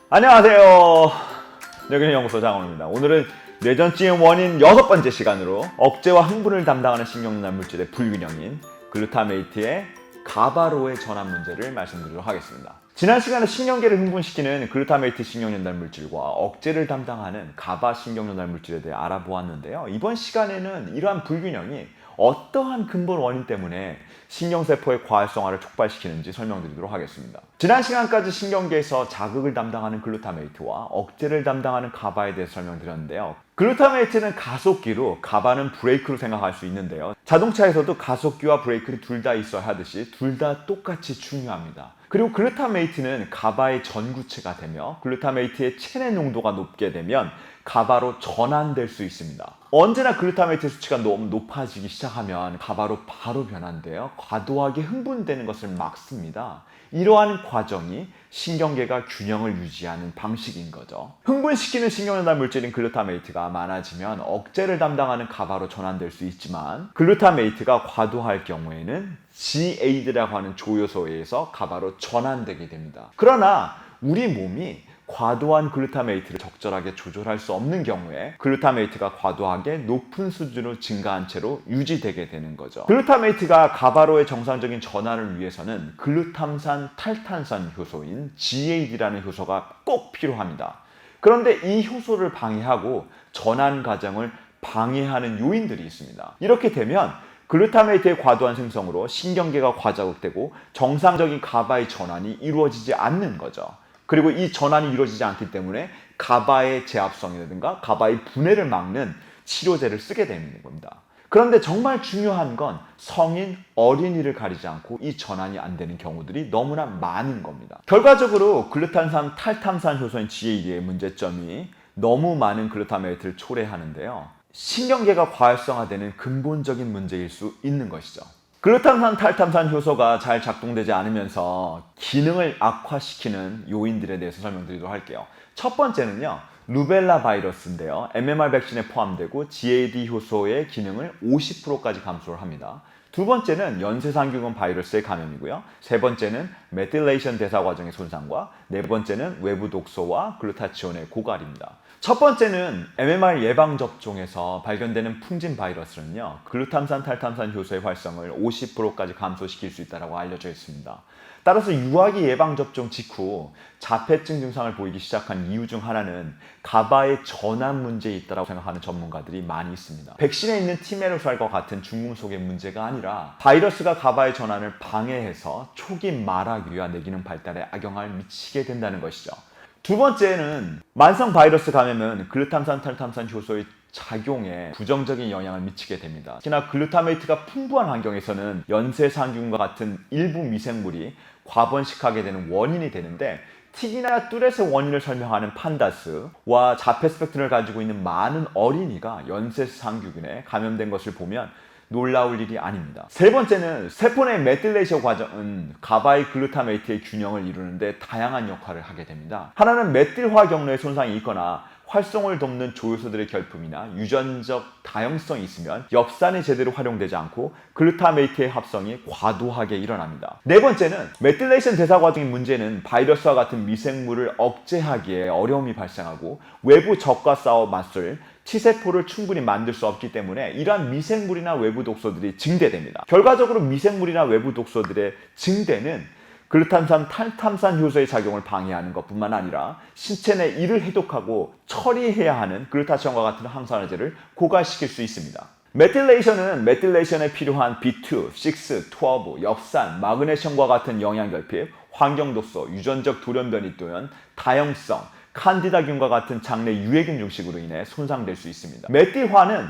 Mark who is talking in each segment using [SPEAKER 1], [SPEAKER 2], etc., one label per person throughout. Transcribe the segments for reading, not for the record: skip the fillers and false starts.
[SPEAKER 1] 안녕하세요. 뇌근연구소 장원입니다. 오늘은 뇌전증의 원인 6번째 시간으로 억제와 흥분을 담당하는 신경연달 물질의 불균형인 글루타메이트의 가바로의 전환 문제를 말씀드리도록 하겠습니다. 지난 시간에 신경계를 흥분시키는 글루타메이트 신경연달 물질과 억제를 담당하는 가바 신경연달 물질에 대해 알아보았는데요. 이번 시간에는 이러한 불균형이 어떠한 근본 원인 때문에 신경세포의 과활성화를 촉발시키는지 설명드리도록 하겠습니다. 지난 시간까지 신경계에서 자극을 담당하는 글루타메이트와 억제를 담당하는 가바에 대해서 설명드렸는데요. 글루타메이트는 가속기로, 가바는 브레이크로 생각할 수 있는데요. 자동차에서도 가속기와 브레이크를 둘 다 있어야 하듯이 둘 다 똑같이 중요합니다. 그리고 글루타메이트는 가바의 전구체가 되며 글루타메이트의 체내 농도가 높게 되면 가바로 전환될 수 있습니다. 언제나 글루타메이트 수치가 너무 높아지기 시작하면 가바로 바로 변환되어 과도하게 흥분되는 것을 막습니다. 이러한 과정이 신경계가 균형을 유지하는 방식인 거죠. 흥분시키는 신경연달 물질인 글루타메이트가 많아지면 억제를 담당하는 가바로 전환될 수 있지만 글루타메이트가 과도할 경우에는 GAD라고 하는 조효소에 의해서 가바로 전환되게 됩니다. 그러나 우리 몸이 과도한 글루타메이트를 적절하게 조절할 수 없는 경우에 글루타메이트가 과도하게 높은 수준으로 증가한 채로 유지되게 되는 거죠. 글루타메이트가 가바로의 정상적인 전환을 위해서는 글루탐산 탈탄산 효소인 GAD라는 효소가 꼭 필요합니다. 그런데 이 효소를 방해하고 전환 과정을 방해하는 요인들이 있습니다. 이렇게 되면 글루타메이트의 과도한 생성으로 신경계가 과자극되고 정상적인 가바의 전환이 이루어지지 않는 거죠. 그리고 이 전환이 이루어지지 않기 때문에 가바의 제압성이라든가 가바의 분해를 막는 치료제를 쓰게 되는 겁니다. 그런데 정말 중요한 건 성인, 어린이를 가리지 않고 이 전환이 안 되는 경우들이 너무나 많은 겁니다. 결과적으로 글루탄산 탈탐산 효소인 GAD의 문제점이 너무 많은 글루타메이트를 초래하는데요. 신경계가 과활성화되는 근본적인 문제일 수 있는 것이죠. 글루탐산 탈탐산 효소가 잘 작동되지 않으면서 기능을 악화시키는 요인들에 대해서 설명드리도록 할게요. 첫 번째는요, 루벨라 바이러스인데요. MMR 백신에 포함되고 GAD 효소의 기능을 50%까지 감소를 합니다. 두 번째는 연쇄상균 바이러스의 감염이고요. 세 번째는 메틸레이션 대사 과정의 손상과 네 번째는 외부 독소와 글루타치온의 고갈입니다. 첫 번째는 MMR 예방접종에서 발견되는 풍진 바이러스는요, 글루탐산 탈탐산 효소의 활성을 50%까지 감소시킬 수 있다고 알려져 있습니다. 따라서 유아기 예방접종 직후 자폐증 증상을 보이기 시작한 이유 중 하나는 가바의 전환 문제에 있다고 생각하는 전문가들이 많이 있습니다. 백신에 있는 티메로살과 같은 중금속의 문제가 아니라 바이러스가 가바의 전환을 방해해서 초기 마라기와 뇌기능 발달에 악영향을 미치게 된다는 것이죠. 두 번째는 만성 바이러스 감염은 글루탐산 탈탐산 효소의 작용에 부정적인 영향을 미치게 됩니다. 특히나 글루타메이트가 풍부한 환경에서는 연쇄상균과 같은 일부 미생물이 과번식하게 되는 원인이 되는데, 특히나 뚜렛의 원인을 설명하는 판다스와 자폐 스펙트럼을 가지고 있는 많은 어린이가 연쇄상균에 감염된 것을 보면 놀라울 일이 아닙니다. 세 번째는 세포 내 메틸레이션 과정은 가바의 글루타메이트의 균형을 이루는데 다양한 역할을 하게 됩니다. 하나는 메틸화 경로에 손상이 있거나 활성을 돕는 조효소들의 결핍이나 유전적 다형성이 있으면 엽산이 제대로 활용되지 않고 글루타메이트의 합성이 과도하게 일어납니다. 네 번째는 메틸레이션 대사 과정의 문제는 바이러스와 같은 미생물을 억제하기에 어려움이 발생하고 외부 적과 싸워 맞설 T세포를 충분히 만들 수 없기 때문에 이러한 미생물이나 외부 독소들이 증대됩니다. 결과적으로 미생물이나 외부 독소들의 증대는 글루탐산 탈탐산 효소의 작용을 방해하는 것뿐만 아니라 신체 내 이를 해독하고 처리해야 하는 글루타치온과 같은 항산화제를 고갈시킬 수 있습니다. 메틸레이션은 메틸레이션에 필요한 B2, 6, 12, 엽산, 마그네슘과 같은 영양결핍, 환경독소, 유전적 돌연변이 또는 다형성, 칸디다균과 같은 장내 유해균 증식으로 인해 손상될 수 있습니다. 메틸화는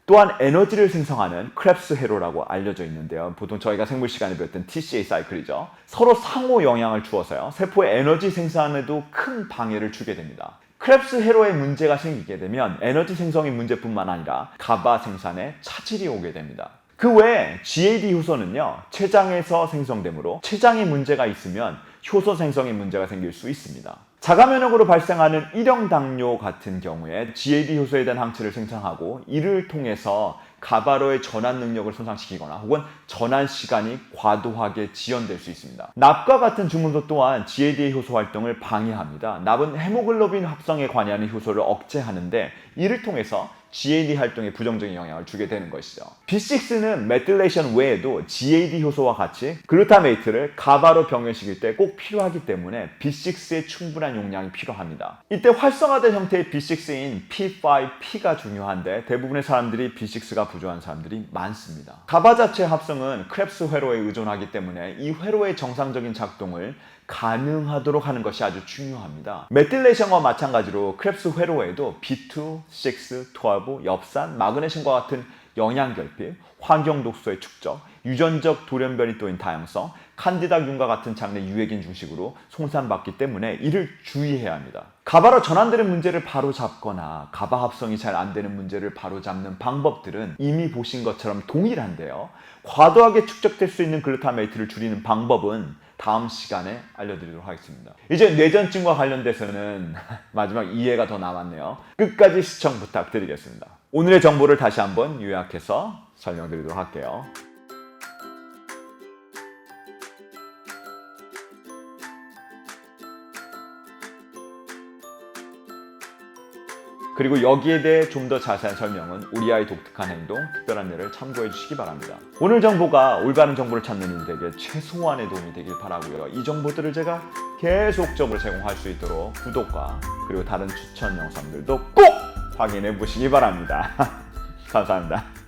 [SPEAKER 1] 또한 에너지를 생성하는 크랩스 회로라고 알려져 있는데요. 보통 저희가 생물 시간에 배웠던 TCA 사이클이죠. 서로 상호 영향을 주어서요, 세포의 에너지 생산에도 큰 방해를 주게 됩니다. 크랩스 회로에 문제가 생기게 되면 에너지 생성의 문제뿐만 아니라 가바 생산에 차질이 오게 됩니다. 그 외에 GAD 효소는요, 췌장에서 생성되므로 췌장에 문제가 있으면 효소 생성에 문제가 생길 수 있습니다. 자가면역으로 발생하는 일형 당뇨 같은 경우에 GAD 효소에 대한 항체를 생성하고 이를 통해서 가바로의 전환 능력을 손상시키거나 혹은 전환 시간이 과도하게 지연될 수 있습니다. 납과 같은 중금속 또한 GAD의 효소 활동을 방해합니다. 납은 헤모글로빈 합성에 관여하는 효소를 억제하는데 이를 통해서 GAD 활동에 부정적인 영향을 주게 되는 것이죠. B6는 메틸레이션 외에도 GAD 효소와 같이 글루타메이트를 가바로 병행시킬 때 꼭 필요하기 때문에 B6의 충분한 용량이 필요합니다. 이때 활성화된 형태의 B6인 P5P가 중요한데 대부분의 사람들이 B6가 부족한 사람들이 많습니다. 가바 자체의 합성은 크랩스 회로에 의존하기 때문에 이 회로의 정상적인 작동을 가능하도록 하는 것이 아주 중요합니다. 메틸레이션과 마찬가지로 크랩스 회로에도 B2, 6, 12, 엽산, 마그네슘과 같은 영양결핍, 환경독소의 축적, 유전적 돌연변이 또인 다양성, 칸디다균과 같은 장내 유해균 중식으로 손상받기 때문에 이를 주의해야 합니다. 가바로 전환되는 문제를 바로잡거나 가바 합성이 잘 안 되는 문제를 바로잡는 방법들은 이미 보신 것처럼 동일한데요. 과도하게 축적될 수 있는 글루타메이트를 줄이는 방법은 다음 시간에 알려드리도록 하겠습니다. 이제 뇌전증과 관련돼서는 마지막 이해가 더 남았네요. 끝까지 시청 부탁드리겠습니다. 오늘의 정보를 다시 한번 요약해서 설명드리도록 할게요. 그리고 여기에 대해 좀 더 자세한 설명은 우리 아이 독특한 행동, 특별한 뇌를 참고해 주시기 바랍니다. 오늘 정보가 올바른 정보를 찾는 이들에게 최소한의 도움이 되길 바라고요. 이 정보들을 제가 계속적으로 제공할 수 있도록 구독과 그리고 다른 추천 영상들도 꼭 확인해 보시기 바랍니다. 감사합니다.